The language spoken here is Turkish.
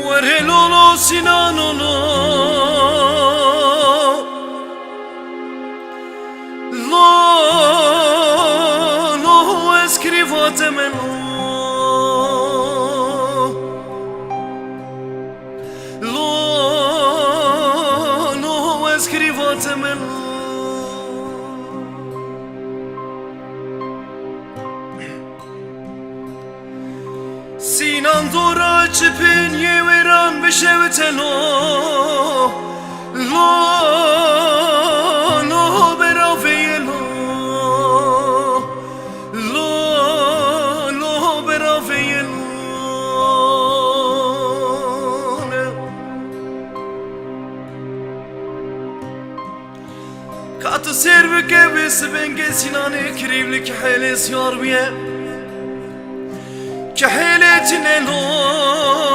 Lolo Sinanolo Lolo escrivatemelo Lolo escrivatemelo Sinan dora çipin yeveran beşevtelo Lo beraveyelo Lo beraveyelo Katı servi kevesi benge sinane kirivlik heles yarbiye كحيلتنا لو